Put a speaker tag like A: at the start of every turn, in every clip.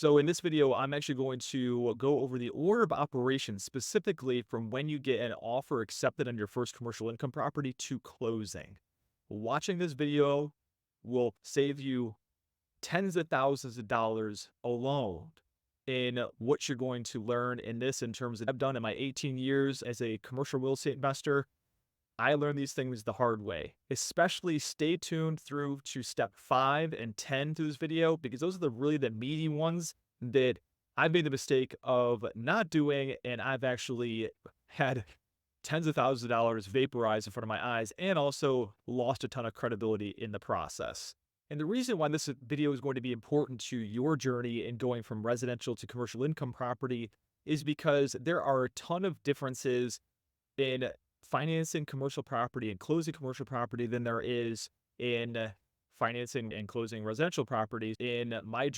A: So in this video, I'm actually going to go over the order of operations, specifically from when you get an offer accepted on your first commercial income property to closing. Watching this video will save you tens of thousands of dollars alone in what you're going to learn in this in terms of I've done in my 18 years as a commercial real estate investor. I learned these things the hard way. Especially stay tuned through to step 5 and 10 through this video, because those are really the meaty ones that I made the mistake of not doing, and I've actually had tens of thousands of dollars vaporized in front of my eyes and also lost a ton of credibility in the process. And the reason why this video is going to be important to your journey in going from residential to commercial income property is because there are a ton of differences in financing commercial property and closing commercial property than there is in financing and closing residential properties. In my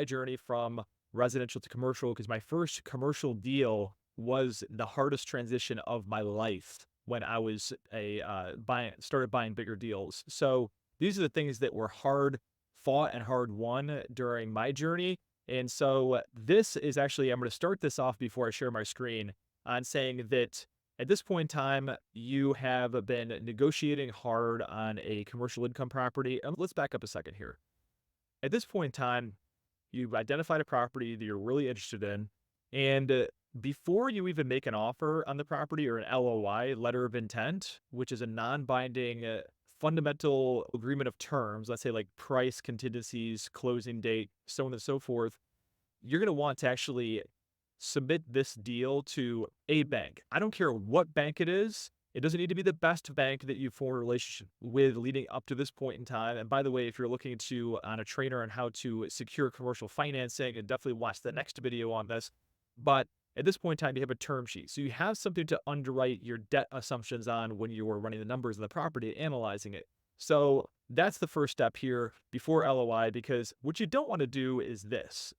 A: journey from residential to commercial, because my first commercial deal was the hardest transition of my life when I was started buying bigger deals. So these are the things that were hard fought and hard won during my journey. And so this is actually, I'm going to start this off before I share my screen on saying that at this point in time, you have been negotiating hard on a commercial income property. Let's back up a second here. At this point in time, you've identified a property that you're really interested in. And before you even make an offer on the property or an LOI, letter of intent, which is a non binding fundamental agreement of terms, let's say like price, contingencies, closing date, so on and so forth, you're going to want to actually submit this deal to a bank. I don't care what bank it is. It doesn't need to be the best bank that you form a relationship with leading up to this point in time. And by the way, if you're looking to on a trainer on how to secure commercial financing, and definitely watch the next video on this. But at this point in time, you have a term sheet. So you have something to underwrite your debt assumptions on when you are running the numbers of the property, analyzing it. So that's the first step here before LOI, because what you don't want to do is this.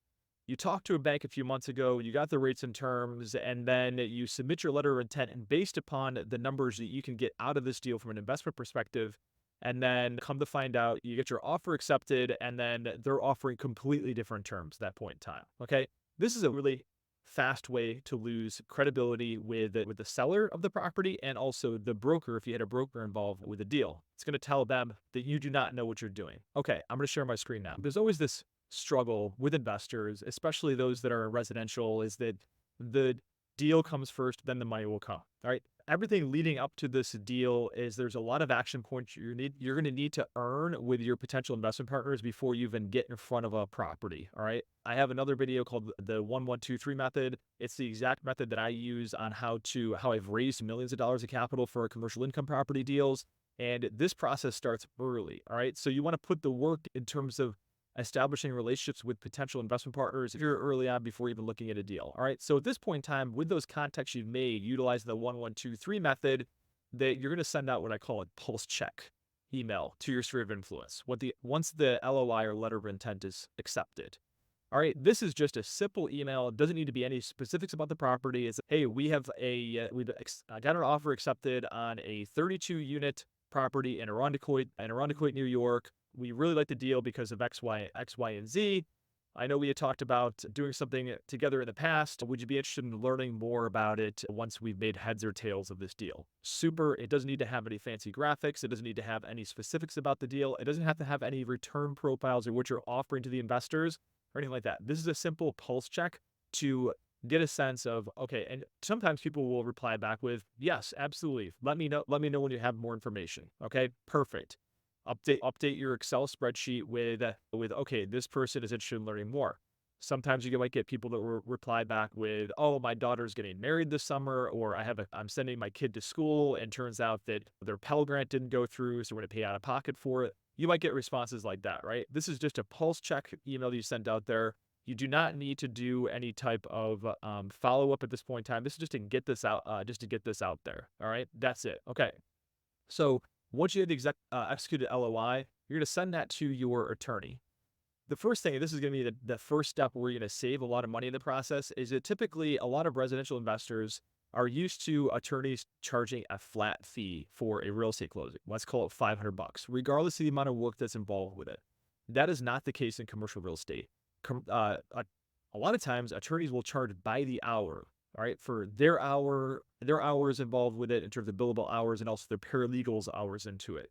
A: You talked to a bank a few months ago, you got the rates and terms, and then you submit your letter of intent. And based upon the numbers that you can get out of this deal from an investment perspective, and then come to find out you get your offer accepted, and then they're offering completely different terms at that point in time. Okay. This is a really fast way to lose credibility with the seller of the property and also the broker if you had a broker involved with the deal. It's going to tell them that you do not know what you're doing. Okay, I'm going to share my screen now. There's always this struggle with investors, especially those that are residential, is that the deal comes first, then the money will come. All right. Everything leading up to this deal is there's a lot of action points you're going to need to earn with your potential investment partners before you even get in front of a property. All right. I have another video called the 1123 method. It's the exact method that I use on how I've raised millions of dollars of capital for commercial income property deals. And this process starts early. All right. So you want to put the work in terms of establishing relationships with potential investment partners if you're early on before even looking at a deal. All right. So at this point in time, with those contacts you've made, utilize the 1123 method, that you're going to send out what I call a pulse check email to your sphere of influence. Once the LOI or letter of intent is accepted. All right. This is just a simple email. It doesn't need to be any specifics about the property. It's, hey, we've got an offer accepted on a 32 unit property in Irondequoit, New York. We really like the deal because of X, Y, and Z. I know we had talked about doing something together in the past. Would you be interested in learning more about it once we've made heads or tails of this deal? Super. It doesn't need to have any fancy graphics. It doesn't need to have any specifics about the deal. It doesn't have to have any return profiles or what you're offering to the investors or anything like that. This is a simple pulse check to get a sense of, okay, and sometimes people will reply back with, yes, absolutely. Let me know when you have more information. Okay, perfect. Update your Excel spreadsheet with okay, this person is interested in learning more. Sometimes you might get people that will reply back with, oh, my daughter's getting married this summer, or I'm sending my kid to school and turns out that their Pell Grant didn't go through, so we're going to pay out of pocket for it. You might get responses like that, right? This is just a pulse check email that you send out there. You do not need to do any type of follow up at this point in time. This is just to get this out, there. All right, that's it. Okay, so once you have executed LOI, you're going to send that to your attorney. The first thing, this is going to be the first step where you're going to save a lot of money in the process, is that typically a lot of residential investors are used to attorneys charging a flat fee for a real estate closing. Let's call it $500, regardless of the amount of work that's involved with it. That is not the case in commercial real estate. a lot of times attorneys will charge by the hour, all right, for their hours involved with it in terms of billable hours and also their paralegals hours into it.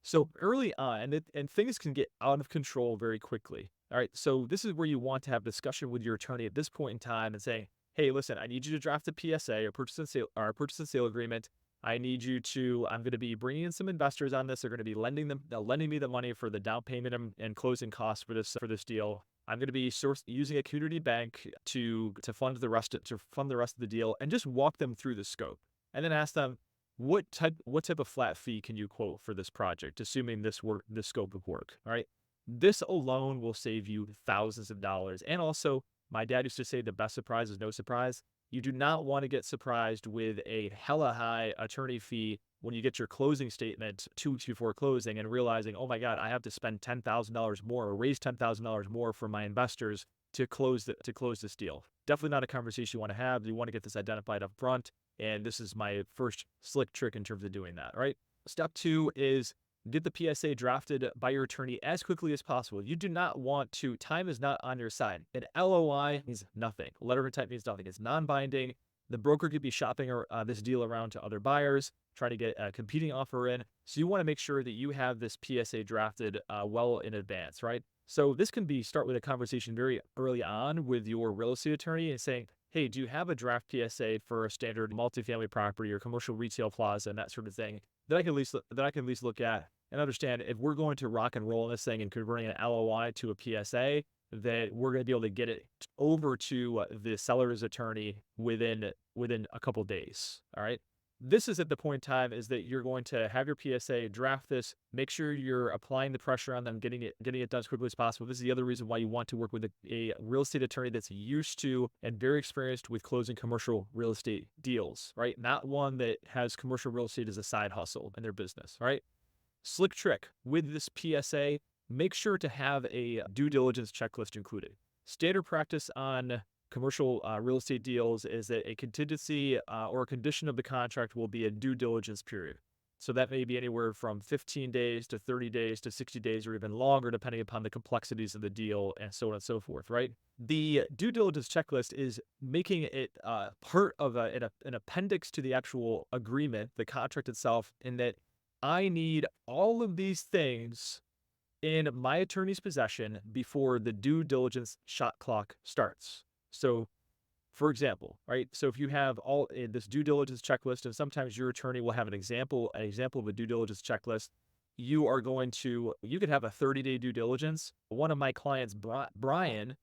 A: So early on, and things can get out of control very quickly. All right. So this is where you want to have discussion with your attorney at this point in time and saying, hey, listen, I need you to draft a PSA, or a purchase and sale agreement. I need you to, I'm going to be bringing in some investors on this. They're going to be lending me the money for the down payment and closing costs for this deal. I'm going to be using a community bank to fund the rest of the deal, and just walk them through the scope, and then ask them what type of flat fee can you quote for this project, assuming this scope of work. All right, this alone will save you thousands of dollars. And also, my dad used to say the best surprise is no surprise. You do not want to get surprised with a hella high attorney fee when you get your closing statement 2 weeks before closing and realizing, oh my God, I have to spend $10,000 more or raise $10,000 more for my investors to close this deal. Definitely not a conversation you want to have. You want to get this identified up front. And this is my first slick trick in terms of doing that. All right. Step 2 is get the PSA drafted by your attorney as quickly as possible. You do not want to, time is not on your side. An LOI means nothing. Letter of intent means nothing. It's non-binding. The broker could be shopping this deal around to other buyers, trying to get a competing offer in. So you want to make sure that you have this PSA drafted well in advance, right? So this can start with a conversation very early on with your real estate attorney and saying, hey, do you have a draft PSA for a standard multifamily property or commercial retail plaza and that sort of thing that I can at least look at and understand if we're going to rock and roll in this thing and converting an LOI to a PSA, that we're going to be able to get it over to the seller's attorney within a couple days. All right. This is at the point in time is that you're going to have your PSA, draft this, make sure you're applying the pressure on them, getting it done as quickly as possible. This is the other reason why you want to work with a real estate attorney that's used to and very experienced with closing commercial real estate deals, right? Not one that has commercial real estate as a side hustle in their business, right? Slick trick with this PSA, make sure to have a due diligence checklist included. Standard practice on commercial real estate deals is that a contingency or a condition of the contract will be a due diligence period. So that may be anywhere from 15 days to 30 days to 60 days or even longer, depending upon the complexities of the deal and so on and so forth, right? The due diligence checklist is making it part of an appendix to the actual agreement, the contract itself, in that I need all of these things in my attorney's possession before the due diligence shot clock starts. So, for example, right? So if you have all this due diligence checklist, and sometimes your attorney will have an example of a due diligence checklist, you could have a 30-day due diligence. One of my clients, Brian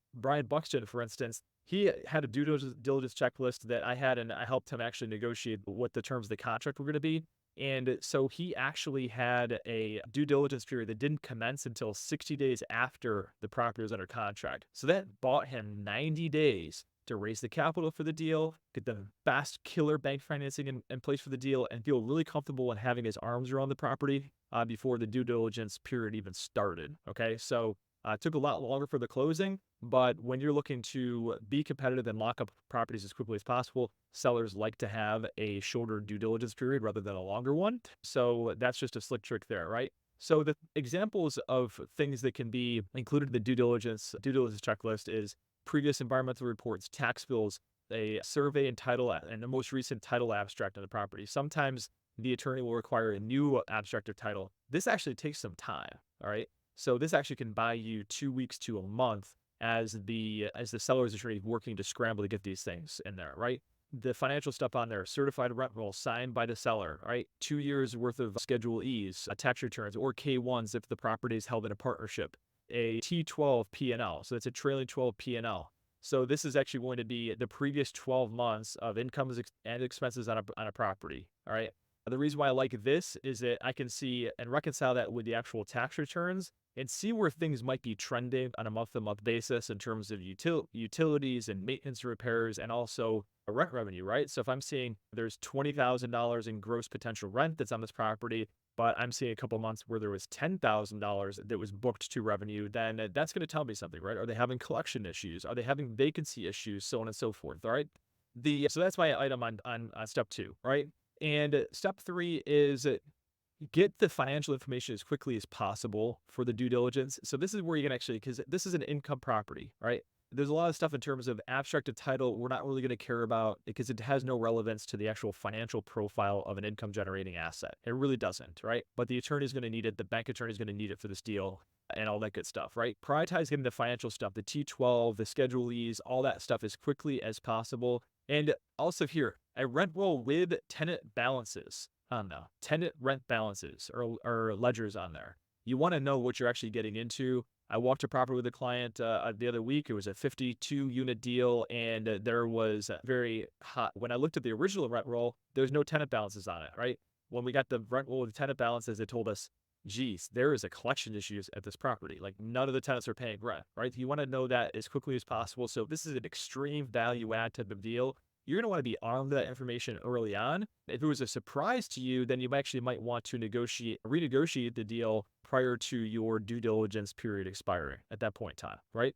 A: Buxton, for instance, he had a due diligence checklist that I had, and I helped him actually negotiate what the terms of the contract were going to be. And so he actually had a due diligence period that didn't commence until 60 days after the property was under contract. So that bought him 90 days to raise the capital for the deal, get the best killer bank financing in place for the deal, and feel really comfortable in having his arms around the property before the due diligence period even started. Okay, so it took a lot longer for the closing, but when you're looking to be competitive and lock up properties as quickly as possible, sellers like to have a shorter due diligence period rather than a longer one. So that's just a slick trick there, right? So the examples of things that can be included in the due diligence checklist is previous environmental reports, tax bills, a survey and title, and the most recent title abstract on the property. Sometimes the attorney will require a new abstract of title. This actually takes some time, all right? So this actually can buy you 2 weeks to a month as the seller's attorney working to scramble to get these things in there, right? The financial stuff on there, certified rent roll signed by the seller, right? 2 years worth of Schedule E's, tax returns, or K1s if the property is held in a partnership, a T12 P&L. So it's a trailing 12 P&L. So this is actually going to be the previous 12 months of incomes and expenses on a property, all right? The reason why I like this is that I can see and reconcile that with the actual tax returns and see where things might be trending on a month-to-month basis in terms of utilities and maintenance repairs and also rent revenue, right? So if I'm seeing there's $20,000 in gross potential rent that's on this property, but I'm seeing a couple months where there was $10,000 that was booked to revenue, then that's going to tell me something, right? Are they having collection issues? Are they having vacancy issues? So on and so forth, all right? So that's my item on step 2, right? And step 3 is get the financial information as quickly as possible for the due diligence. So this is where you can actually, because this is an income property, right? There's a lot of stuff in terms of abstracted title we're not really going to care about because it has no relevance to the actual financial profile of an income generating asset. It really doesn't, right? But the attorney is going to need it. The bank attorney is going to need it for this deal and all that good stuff, right? Prioritize getting the financial stuff, the T12, the Schedule E's, all that stuff as quickly as possible. And also here, a rent roll with tenant balances on the tenant rent balances or ledgers on there. You want to know what you're actually getting into. I walked a property with a client the other week. It was a 52 unit deal, and there was very hot. When I looked at the original rent roll, there's no tenant balances on it, right? When we got the rent roll with tenant balances, it told us, geez, there is a collection issues at this property. Like none of the tenants are paying rent, right? You want to know that as quickly as possible. So if this is an extreme value add type of deal, you're going to want to be armed with that information early on. If it was a surprise to you, then you actually might want to renegotiate the deal prior to your due diligence period expiring at that point in time, right?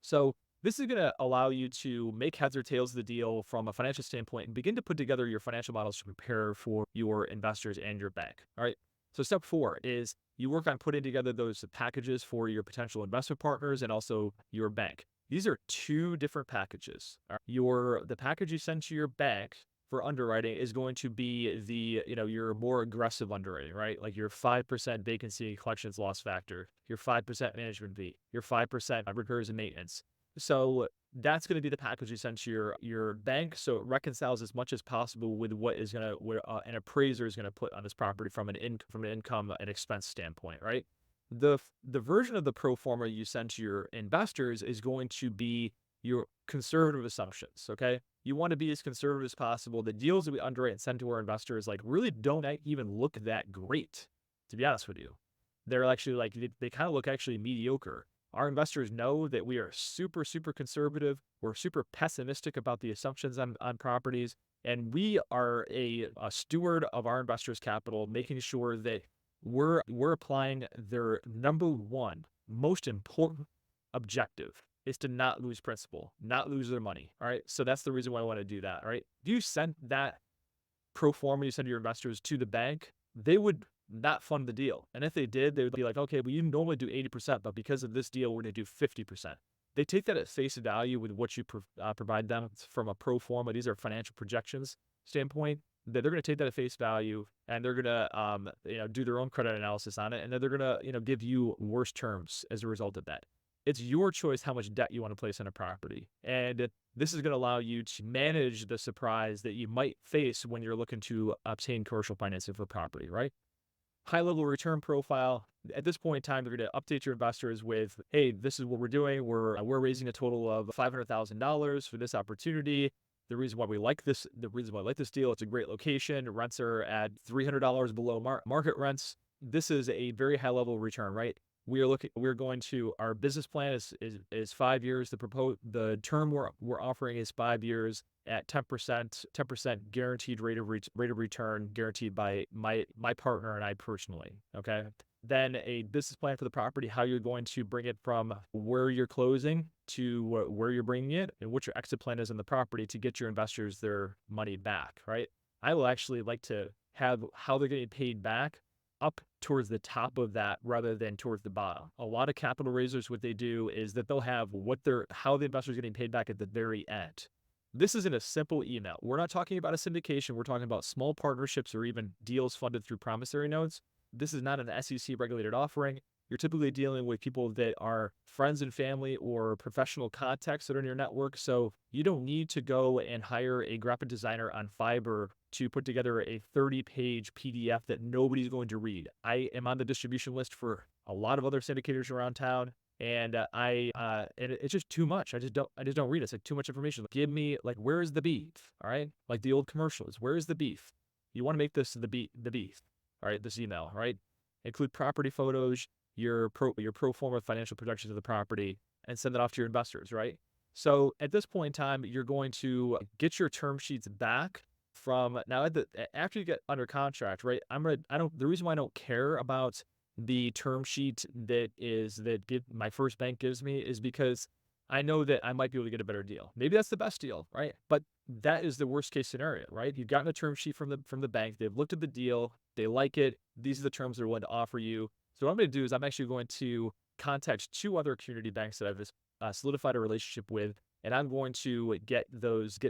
A: So this is going to allow you to make heads or tails of the deal from a financial standpoint and begin to put together your financial models to prepare for your investors and your bank, all right? So step 4 is you work on putting together those packages for your potential investment partners and also your bank. These are 2 different packages. The package you send to your bank for underwriting is going to be your more aggressive underwriting, right? Like your 5% vacancy collections loss factor, your 5% management fee, your 5% repairs and maintenance. So that's going to be the package you send to your bank. So it reconciles as much as possible with what is going to an appraiser is going to put on this property from an income and expense standpoint, right? The version of the pro forma you send to your investors is going to be your conservative assumptions, okay? You want to be as conservative as possible. The deals that we underwrite and send to our investors really don't even look that great, to be honest with you. They're actually they kind of look actually mediocre. Our investors know that we are super, super conservative. We're super pessimistic about the assumptions on properties. And we are a steward of our investors' capital, making sure that we're applying their number one most important objective is to not lose principal, not lose their money. All right. So that's the reason why I want to do that. All right. If you send that pro forma you send your investors to the bank, they would not fund the deal. And if they did, they would be like, okay, well, you normally do 80%, but because of this deal, we're going to do 50%. They take that at face value with what you provide them from a pro forma. These are financial projections standpoint. They're going to take that at face value and they're going to do their own credit analysis on it, and then they're going to give you worse terms as a result of that. It's your choice how much debt you want to place on a property, and this is going to allow you to manage the surprise that you might face when you're looking to obtain commercial financing for property, right? High level return profile. At this point in time, you're going to update your investors with, hey, this is what we're doing. We're raising a total of $500,000 for this opportunity. The reason why we like this deal, it's a great location. Rents are at $300 below market rents. This is a very high level return, right? Our business plan is 5 years. The term we're offering is 5 years at 10% guaranteed rate of return, guaranteed by my partner and I personally. Okay. Then a business plan for the property, how you're going to bring it from where you're closing to where you're bringing it, and what your exit plan is in the property to get your investors their money back, right? I will actually like to have how they're getting paid back up towards the top of that rather than towards the bottom. A lot of capital raisers, what they do is that they'll have how the investor's getting paid back at the very end. This isn't a simple email. We're not talking about a syndication. We're talking about small partnerships or even deals funded through promissory notes. This is not an SEC regulated offering. You're typically dealing with people that are friends and family or professional contacts that are in your network. So you don't need to go and hire a graphic designer on Fiverr to put together a 30-page PDF that nobody's going to read. I am on the distribution list for a lot of other syndicators around town. And it's just too much. I just don't read it. It's like too much information. Give me where's the beef? All right. Like the old commercials. Where's the beef? You want to make this the beef. All right. This email, all right. Include property photos, your pro forma financial projections of the property, and send that off to your investors, right? So at this point in time, you're going to get your term sheets back from now after you get under contract, right? The reason why I don't care about the term sheet my first bank gives me is because I know that I might be able to get a better deal. Maybe that's the best deal, right? But that is the worst case scenario, right? You've gotten a term sheet from the bank. They've looked at the deal. They like it. These are the terms they're willing to offer you. So what I'm going to do is I'm actually going to contact 2 other community banks that solidified a relationship with, and I'm going to get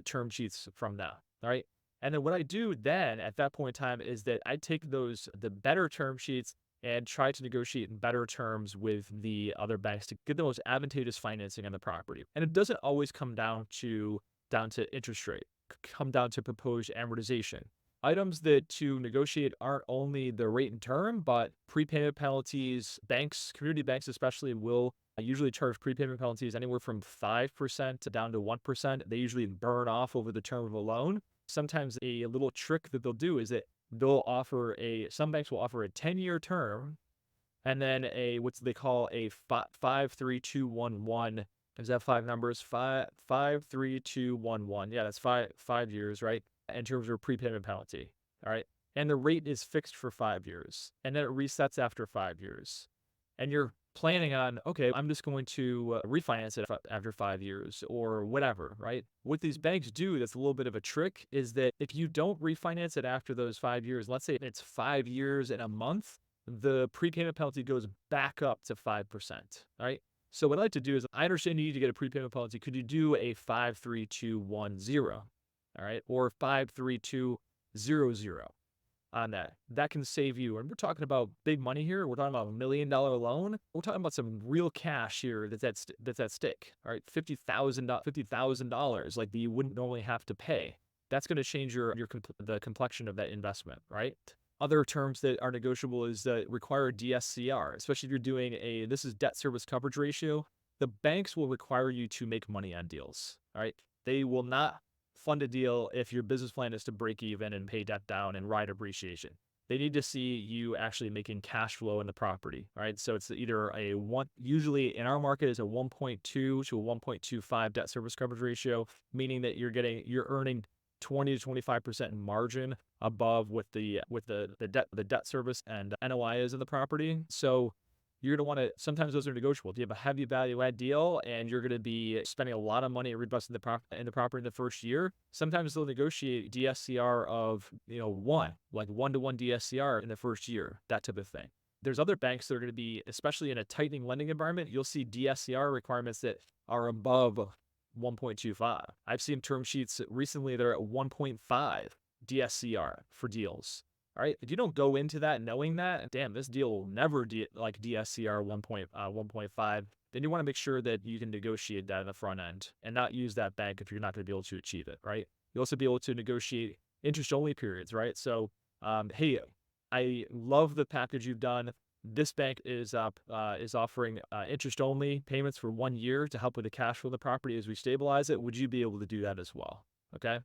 A: term sheets from them. All right. And then what I do then at that point in time is that I take the better term sheets and try to negotiate in better terms with the other banks to get the most advantageous financing on the property. And it doesn't always come down to interest rate, come down to proposed amortization. Items that to negotiate aren't only the rate and term, but prepayment penalties. Banks, community banks especially, will usually charge prepayment penalties anywhere from 5% to down to 1%. They usually burn off over the term of a loan. Sometimes a little trick that they'll do is that some banks will offer a 10-year term and then what they call a 5-3-2-1-1. Is that five numbers? 5-3-2-1-1. Yeah, that's five years, right? In terms of prepayment penalty. All right. And the rate is fixed for 5 years. And then it resets after 5 years. And you're planning on, okay, I'm just going to refinance it after 5 years or whatever, right? What these banks do that's a little bit of a trick is that if you don't refinance it after those 5 years, let's say it's 5 years and a month, the prepayment penalty goes back up to 5%. All right. So what I like to do is, I understand you need to get a prepayment penalty. Could you do a 5-3-2-1-0? All right. Or 5-3-2-0-0 on that. That can save you. And we're talking about big money here. We're talking about $1 million loan. We're talking about some real cash here that's at stake. All right. $50,000 like that you wouldn't normally have to pay. That's going to change the complexion of that investment, right? Other terms that are negotiable is require DSCR, especially if you're doing this is debt service coverage ratio. The banks will require you to make money on deals. All right. They will not fund a deal if your business plan is to break even and pay debt down and ride appreciation. They need to see you actually making cash flow in the property. All right. So it's either usually in our market is a 1.2 to a 1.25 debt service coverage ratio, meaning that you're earning 20 to 25% margin above what the debt service and NOI is in the property. So you're going to want to, sometimes those are negotiable. If you have a heavy value add deal and you're going to be spending a lot of money rebusting the property in the first year, sometimes they'll negotiate DSCR of, 1-to-1 DSCR in the first year, that type of thing. There's other banks that are going to be, especially in a tightening lending environment, you'll see DSCR requirements that are above 1.25. I've seen term sheets recently that are at 1.5 DSCR for deals. All right. If you don't go into that knowing that, damn, this deal will never DSCR 1.5, then you want to make sure that you can negotiate that in the front end and not use that bank if you're not going to be able to achieve it, right? You'll also be able to negotiate interest-only periods, right? So, hey, I love the package you've done. This bank is offering interest-only payments for 1 year to help with the cash flow of the property as we stabilize it. Would you be able to do that as well? Okay.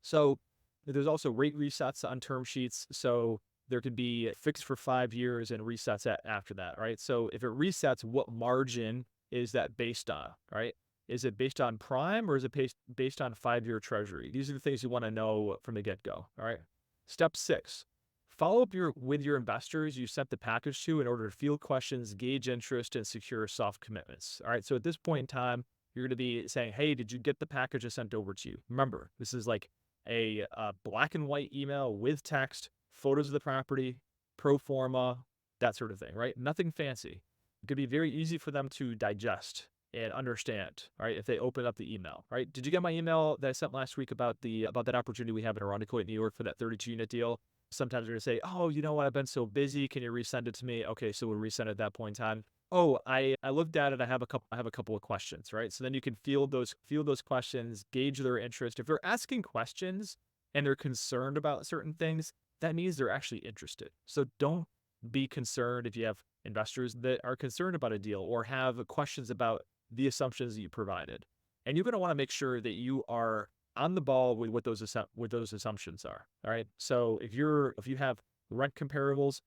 A: So there's also rate resets on term sheets. So there could be fixed for 5 years and resets after that, right? So if it resets, what margin is that based on, right? Is it based on prime or is it based on 5-year treasury? These are the things you want to know from the get-go, all right? Step 6, follow up with your investors you sent the package to in order to field questions, gauge interest, and secure soft commitments, all right? So at this point in time, you're going to be saying, hey, did you get the package I sent over to you? Remember, this is like a black and white email with text, photos of the property, pro forma, that sort of thing, right? Nothing fancy. It could be very easy for them to digest and understand, right? If they open up the email, right? Did you get my email that I sent last week about that opportunity we have in Irondequoit, New York for that 32-unit deal? Sometimes they're going to say, oh, you know what? I've been so busy. Can you resend it to me? Okay, so we'll resend it at that point in time. Oh, I looked at it. I have a couple of questions, right? So then you can field those questions, gauge their interest. If they're asking questions and they're concerned about certain things, that means they're actually interested. So don't be concerned if you have investors that are concerned about a deal or have questions about the assumptions that you provided. And you're going to want to make sure that you are on the ball with what those assumptions are. All right. So if you have rent comparables,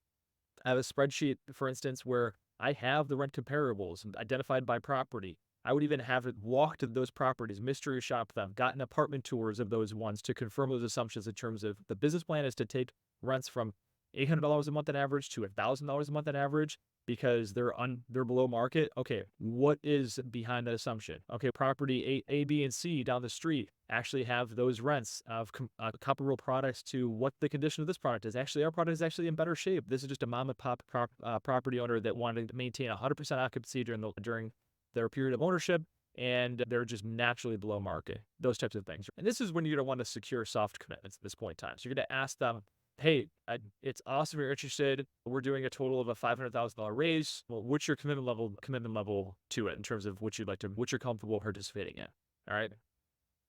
A: I have a spreadsheet, for instance, where I have the rent comparables identified by property. I would even have it walk to those properties, mystery shop them, gotten apartment tours of those ones to confirm those assumptions in terms of the business plan is to take rents from $800 a month on average to $1,000 a month on average because they're below market. Okay, what is behind that assumption? Okay, property A, B, and C down the street actually have those rents of comparable products to what the condition of this product is. Actually, our product is actually in better shape. This is just a mom and pop property owner that wanted to maintain 100% occupancy during their period of ownership, and they're just naturally below market, those types of things. And this is when you're going to want to secure soft commitments at this point in time. So you're going to ask them, hey, it's awesome you're interested. We're doing a total of a $500,000 raise. Well, what's your commitment level to it in terms of what you're comfortable participating in? All right.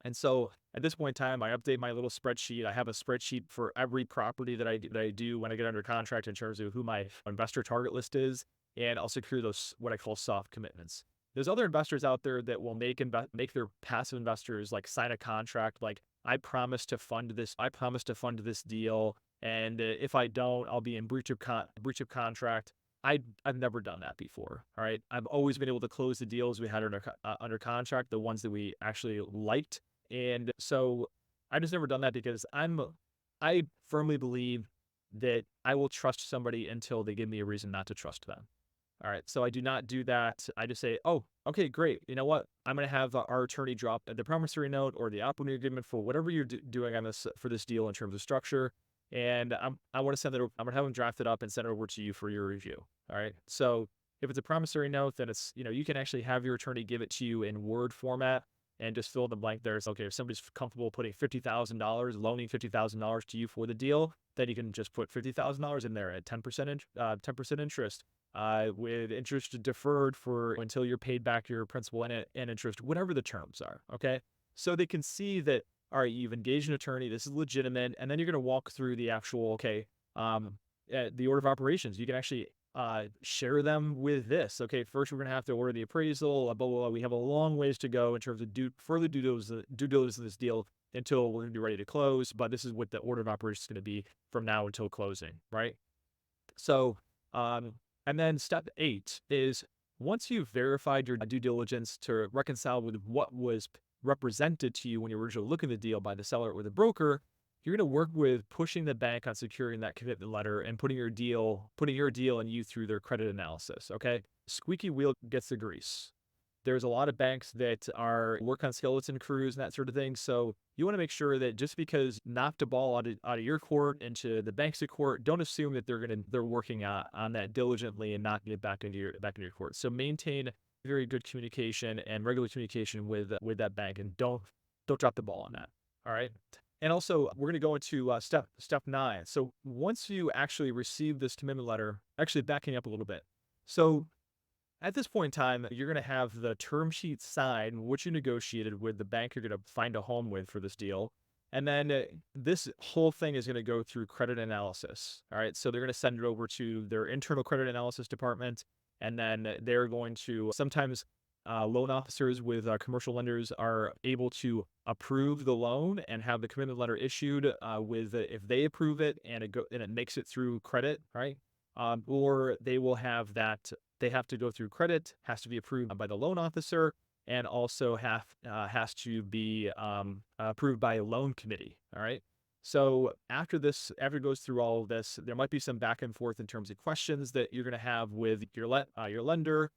A: And so at this point in time, I update my little spreadsheet. I have a spreadsheet for every property that I do when I get under contract in terms of who my investor target list is, and I'll secure those what I call soft commitments. There's other investors out there that will make their passive investors like sign a contract like I promise to fund this. I promise to fund this deal, and if I don't, I'll be in breach of contract. I've never done that before. All right, I've always been able to close the deals we had under contract, the ones that we actually liked, and so I just never done that because I firmly believe that I will trust somebody until they give me a reason not to trust them. All right, so I do not do that. I just say, oh, okay, great. You know what? I'm going to have our attorney drop the promissory note or the operating agreement for whatever you're doing on this for this deal in terms of structure, and I want to send it. I'm going to have them draft it up and send it over to you for your review. All right. So if it's a promissory note, then it's you can actually have your attorney give it to you in Word format and just fill the blank there. So, okay, if somebody's comfortable putting $50,000, loaning $50,000 to you for the deal, then you can just put $50,000 in there at 10% interest, with interest deferred for until you're paid back your principal and interest, whatever the terms are. Okay, so they can see that all right, you've engaged an attorney, this is legitimate, and then you're going to walk through the actual the order of operations. You can actually share them with this. Okay, first we're going to have to order the appraisal, blah, blah, blah. We have a long ways to go in terms of further due diligence of this deal until we're going to be ready to close. But this is what the order of operations is going to be from now until closing, right? So, and then step 8 is once you've verified your due diligence to reconcile with what was represented to you when you were originally looking at the deal by the seller or the broker, you're going to work with pushing the bank on securing that commitment letter and putting your deal and you through their credit analysis. Okay. Squeaky wheel gets the grease. There's a lot of banks that work on skeleton crews and that sort of thing. So you want to make sure that just because knocked a ball out of your court into the bank's court, don't assume that they're working on that diligently and knocking it back into your court. So maintain very good communication and regular communication with that bank, and don't drop the ball on that. All right. And also, we're going to go into step 9. So once you actually receive this commitment letter, actually backing up a little bit. So at this point in time, you're going to have the term sheet signed, which you negotiated with the bank you're going to find a home with for this deal. And then this whole thing is going to go through credit analysis. All right. So they're going to send it over to their internal credit analysis department. And then they're going to sometimes loan officers with commercial lenders are able to approve the loan and have the commitment letter issued if they approve it and it makes it through credit, right? Or they will have that they have to go through credit, has to be approved by the loan officer, and also has to be approved by a loan committee. All right. So after it goes through all of this, there might be some back and forth in terms of questions that you're going to have with your lender.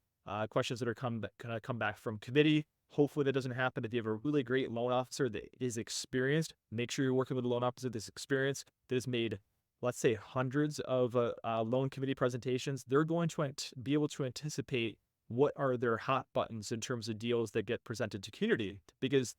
A: Questions that are going to come back from committee. Hopefully that doesn't happen. If you have a really great loan officer that is experienced, make sure you're working with a loan officer that's experienced, that has made, let's say, hundreds of loan committee presentations. They're going to be able to anticipate what are their hot buttons in terms of deals that get presented to community, because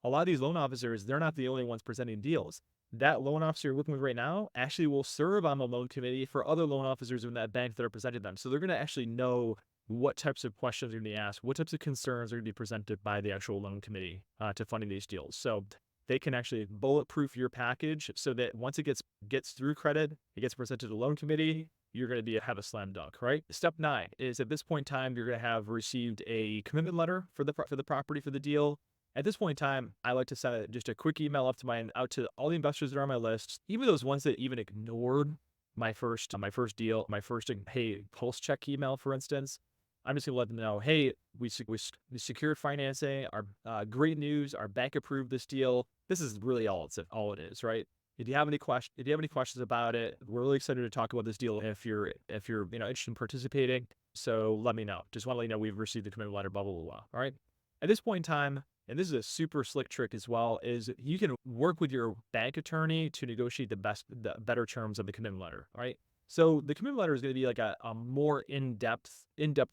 A: a lot of these loan officers, they're not the only ones presenting deals. That loan officer you're working with right now actually will serve on the loan committee for other loan officers in that bank that are presenting them. So they're going to actually know what types of questions are going to be asked, what types of concerns are going to be presented by the actual loan committee to funding these deals. So they can actually bulletproof your package so that once it gets through credit, it gets presented to the loan committee, you're going to have a slam dunk, right? Step 9 is at this point in time, you're going to have received a commitment letter for the property for the deal. At this point in time, I like to send just a quick email out to all the investors that are on my list, even those ones that even ignored my first hey pulse check email, for instance. I'm just gonna let them know, hey, we secured financing. Our great news, our bank approved this deal. This is really all it is, right? If you have any questions about it, we're really excited to talk about this deal. If you're interested in participating, so let me know. Just want to let you know we've received the commitment letter, blah blah blah blah. All right. At this point in time, and this is a super slick trick as well, is you can work with your bank attorney to negotiate the better terms of the commitment letter. All right. So the commitment letter is going to be like a more in-depth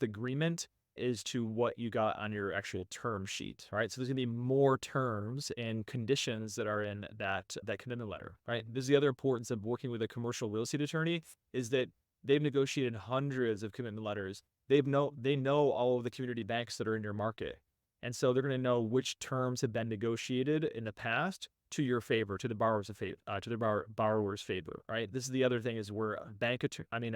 A: agreement, is to what you got on your actual term sheet, right? So there's gonna be more terms and conditions that are in that commitment letter, right? This is the other importance of working with a commercial real estate attorney, is that they've negotiated hundreds of commitment letters. They know all of the community banks that are in your market. And so they're going to know which terms have been negotiated in the past to your favor, to the borrower's favor, right? This is the other thing, is where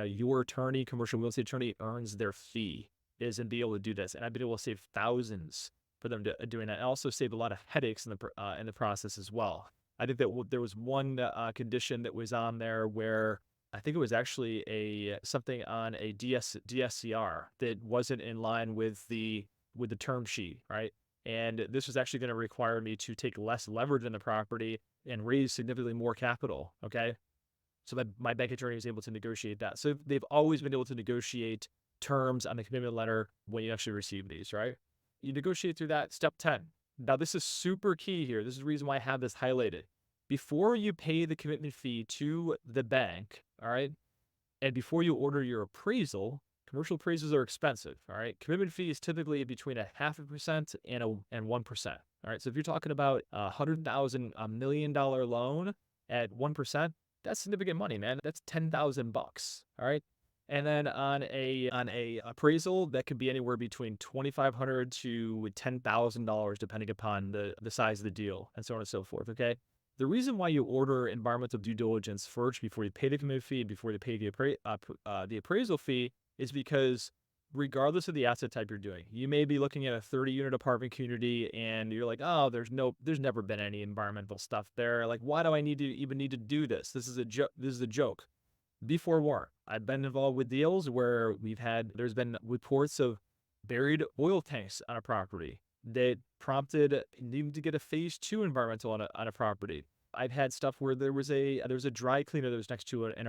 A: your attorney, commercial real estate attorney, earns their fee, is in being able to do this. And I've been able to save thousands for them doing that, and also save a lot of headaches in the process as well. I think that there was one condition that was on there where I think it was actually something on a DSCR that wasn't in line with the term sheet, right? And this was actually going to require me to take less leverage in the property and raise significantly more capital. Okay. So my bank attorney was able to negotiate that. So they've always been able to negotiate terms on the commitment letter when you actually receive these, right? You negotiate through that. Step 10. Now, this is super key here. This is the reason why I have this highlighted. Before you pay the commitment fee to the bank, all right, and before you order your appraisal, commercial appraisals are expensive, all right? Commitment fee is typically between 0.5% and 1%, all right? So if you're talking about $100,000, $1 million loan at 1%, that's significant money, man. That's $10,000, all right? And then on a appraisal, that could be anywhere between $2,500 to $10,000, depending upon the size of the deal, and so on and so forth, okay? The reason why you order environmental due diligence first before you pay the commitment fee, before you pay the appraisal fee, is because regardless of the asset type you're doing, you may be looking at a 30-unit apartment community and you're like, oh, there's never been any environmental stuff there. Like, why do I need to do this? This is a joke. Be forewarned. I've been involved with deals where there's been reports of buried oil tanks on a property that prompted needing to get a phase 2 environmental on a property. I've had stuff where there was a dry cleaner that was next to an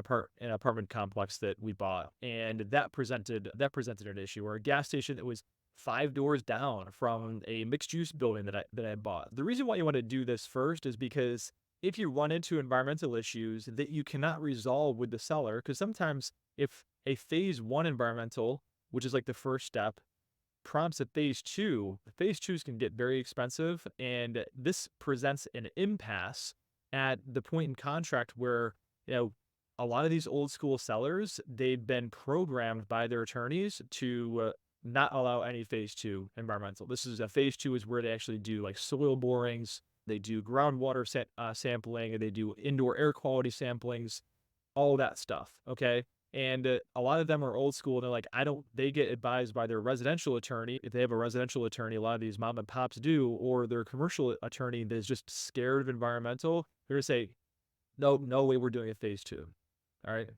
A: apartment complex that we bought, and that presented an issue. Or a gas station that was 5 doors down from a mixed use building that I bought. The reason why you want to do this first is because if you run into environmental issues that you cannot resolve with the seller, because sometimes if a phase 1 environmental, which is like the first step, prompts a phase 2, phase 2s can get very expensive, and this presents an impasse at the point in contract where, a lot of these old school sellers, they've been programmed by their attorneys to not allow any phase 2 environmental. This is a phase 2 is where they actually do like soil borings, they do groundwater sampling, and they do indoor air quality samplings, all that stuff. Okay. And a lot of them are old school. And they're like, they get advised by their residential attorney. If they have a residential attorney, a lot of these mom and pops do, or their commercial attorney that is just scared of environmental, they're going to say, no way, we're doing a phase 2. All right.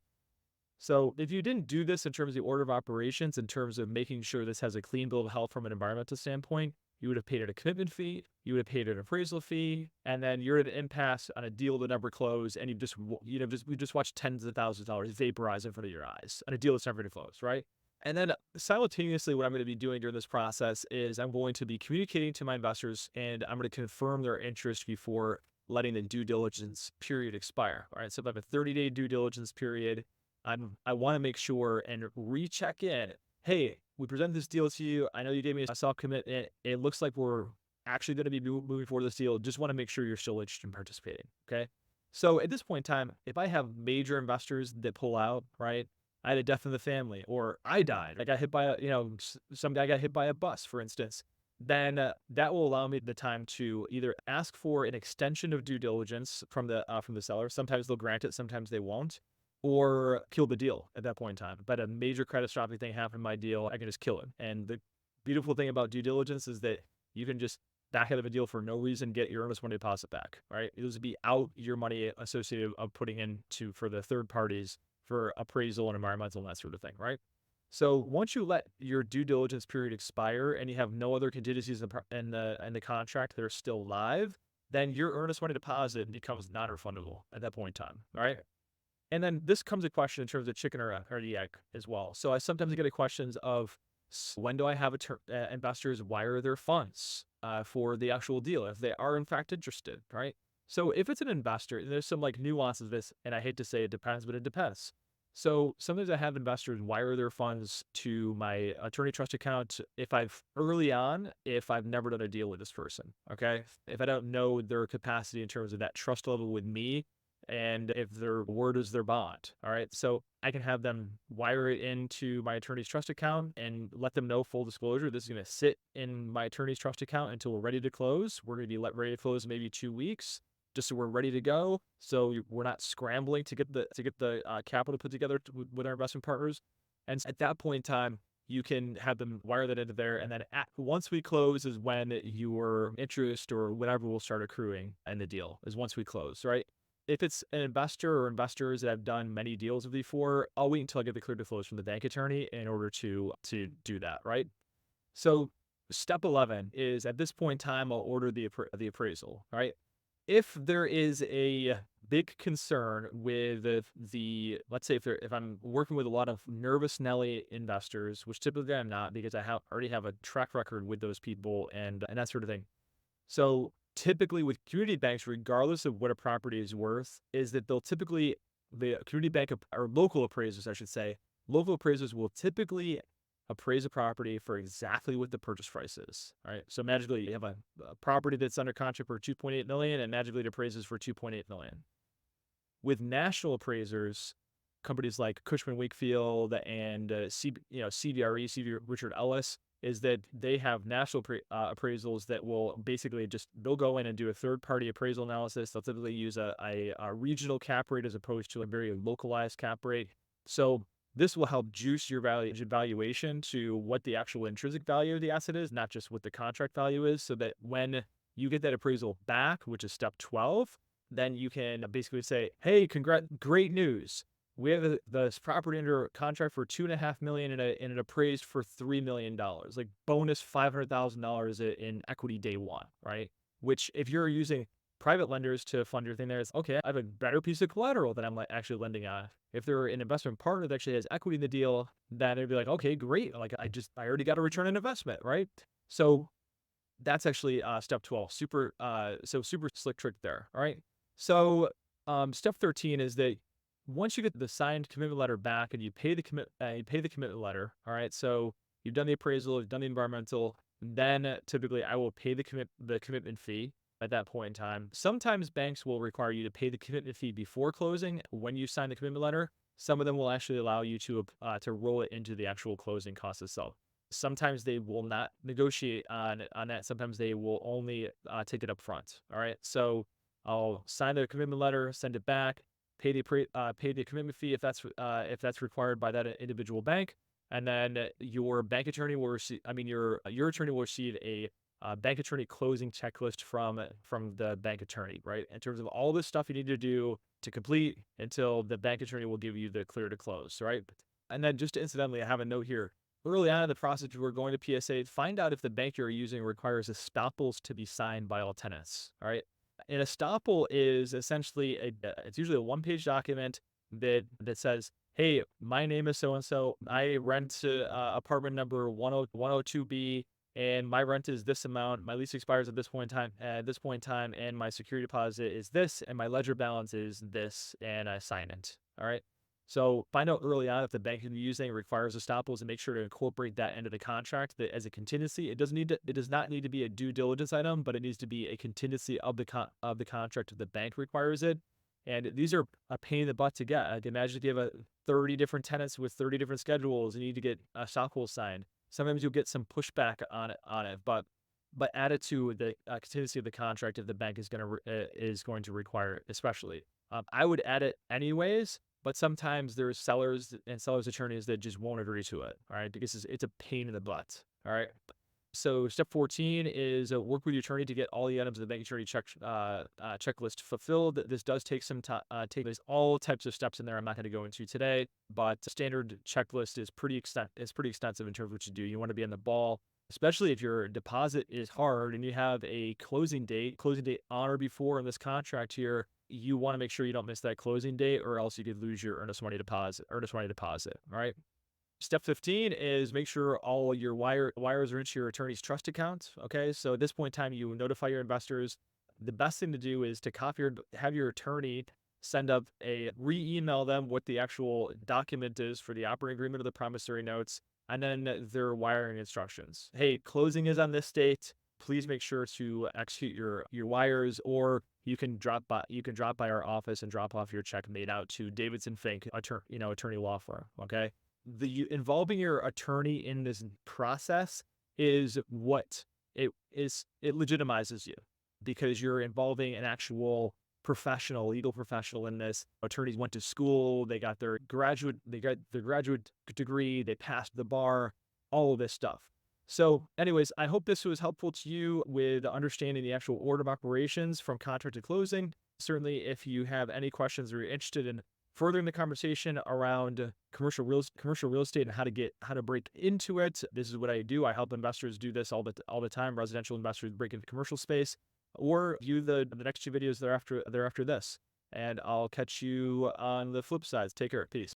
A: So if you didn't do this in terms of the order of operations, in terms of making sure this has a clean bill of health from an environmental standpoint, you would have paid a commitment fee, you would have paid an appraisal fee, and then you're at an impasse on a deal that never closed, and we just watched tens of thousands of dollars vaporize in front of your eyes on a deal that's never going to close, right? And then simultaneously, what I'm going to be doing during this process is I'm going to be communicating to my investors, and I'm going to confirm their interest before letting the due diligence period expire. All right, so if I have a 30-day due diligence period, I want to make sure and recheck in. Hey, we presented this deal to you. I know you gave me a soft commitment. It looks like we're actually going to be moving forward this deal. Just want to make sure you're still interested in participating. Okay. So at this point in time, if I have major investors that pull out, right? I had a death in the family, or I died. I got hit by some guy got hit by a bus, for instance. Then that will allow me the time to either ask for an extension of due diligence from the seller. Sometimes they'll grant it, sometimes they won't, or kill the deal at that point in time. But a major catastrophic thing happened in my deal, I can just kill it. And the beautiful thing about due diligence is that you can just back out of a deal for no reason, get your earnest money deposit back, right? It was be out your money associated of putting into for the third parties for appraisal and environmental and that sort of thing, right? So once you let your due diligence period expire and you have no other contingencies in the contract that are still live, then your earnest money deposit becomes non-refundable at that point in time, all right? And then this comes a question in terms of chicken or the egg as well. So I sometimes get questions of, when do I have investors wire their funds for the actual deal if they are in fact interested, right? So if it's an investor, there's some like nuances of this, and I hate to say it depends, but it depends. So sometimes I have investors wire their funds to my attorney trust account if I've never done a deal with this person. Okay. If I don't know their capacity in terms of that trust level with me and if their word is their bond. All right. So I can have them wire it into my attorney's trust account and let them know full disclosure. This is going to sit in my attorney's trust account until we're ready to close. We're going to be ready to close in maybe 2 weeks just so we're ready to go. So we're not scrambling to get the capital put together with our investment partners. And at that point in time, you can have them wire that into there. And then once we close is when your interest or whatever will start accruing in the deal is once we close, right? If it's an investor or investors that have done many deals before, I'll wait until I get the clear to close from the bank attorney in order to do that, right? So step 11 is at this point in time, I'll order the appraisal, right? If there is a big concern with let's say if I'm working with a lot of nervous Nelly investors, which typically I'm not because I already have a track record with those people and that sort of thing. So typically with community banks, regardless of what a property is worth, is that the community bank or local appraisers, I should say, local appraisers will typically appraise a property for exactly what the purchase price is. All right. So magically you have a property that's under contract for 2.8 million and magically it appraises for 2.8 million. With national appraisers, companies like Cushman Wakefield and CBRE, Richard Ellis, is that they have national appraisals that will basically they'll go in and do a third-party appraisal analysis. They'll typically use a regional cap rate as opposed to a very localized cap rate. So this will help juice your valuation to what the actual intrinsic value of the asset is, not just what the contract value is, so that when you get that appraisal back, which is step 12, then you can basically say, hey, great news. We have this property under contract for $2.5 million and it appraised for $3 million, like bonus $500,000 in equity day one, right? Which if you're using private lenders to fund your thing there, it's okay, I have a better piece of collateral than I'm actually lending on. If they're an investment partner that actually has equity in the deal, then it'd be like, okay, great. Like I already got a return on investment, right? So that's actually step 12. Super slick trick there. All right. So step 13 is that once you get the signed commitment letter back and you pay the commitment letter, all right. So you've done the appraisal, you've done the environmental, then typically I will pay the commitment fee at that point in time. Sometimes banks will require you to pay the commitment fee before closing when you sign the commitment letter. Some of them will actually allow you to roll it into the actual closing cost itself. Sometimes they will not negotiate on that. Sometimes they will only take it up front. All right. So I'll sign the commitment letter, send it back, pay the commitment fee if that's required by that individual bank, and then your bank attorney will receive. I mean, your attorney will receive a bank attorney closing checklist from the bank attorney, right? In terms of all the stuff you need to do to complete until the bank attorney will give you the clear to close, right? And then just incidentally, I have a note here. Early on in the process, we're going to PSA, find out if the bank you're using requires estoppels to be signed by all tenants. All right. An estoppel is essentially it's usually a one-page document that says, hey, my name is so-and-so. I rent apartment number 102B and my rent is this amount. My lease expires at this point in time, and my security deposit is this, and my ledger balance is this, and I sign it. All right. So find out early on if the bank you're using requires estoppels and make sure to incorporate that into the contract as a contingency. It does not need to be a due diligence item, but it needs to be a contingency of the contract if the bank requires it. And these are a pain in the butt to get. Like imagine if you have 30 different tenants with 30 different schedules and you need to get estoppels signed. Sometimes you'll get some pushback on it, but add it to the contingency of the contract if the bank is going to require it, especially. I would add it anyways. But sometimes there's sellers and sellers attorneys that just won't agree to it. All right. Because it's a pain in the butt. All right. So step 14 is work with your attorney to get all the items of the bank attorney checklist fulfilled. This does take some time. There's all types of steps in there. I'm not going to go into today, but standard checklist is pretty extensive in terms of what you do. You want to be on the ball, especially if your deposit is hard and you have a closing date on or before in this contract here. You want to make sure you don't miss that closing date or else you could lose your earnest money deposit. All right. Step 15 is make sure all your wires are into your attorney's trust account. Okay. So at this point in time, you notify your investors. The best thing to do is to have your attorney send up a re-email them what the actual document is for the operating agreement or the promissory notes, and then their wiring instructions. Hey, closing is on this date. Please make sure to execute your wires, or you can drop by our office and drop off your check made out to Davidson Fink, attorney law firm. Okay, involving your attorney in this process is what it legitimizes you, because you're involving an actual legal professional in this. Attorneys went to school, they got their graduate degree, they passed the bar, all of this stuff. So anyways, I hope this was helpful to you with understanding the actual order of operations from contract to closing. Certainly, if you have any questions or you're interested in furthering the conversation around commercial real estate and how to break into it, this is what I do. I help investors do this all the time. Residential investors break into commercial space, or view the next two videos thereafter this. And I'll catch you on the flip side. Take care. Peace.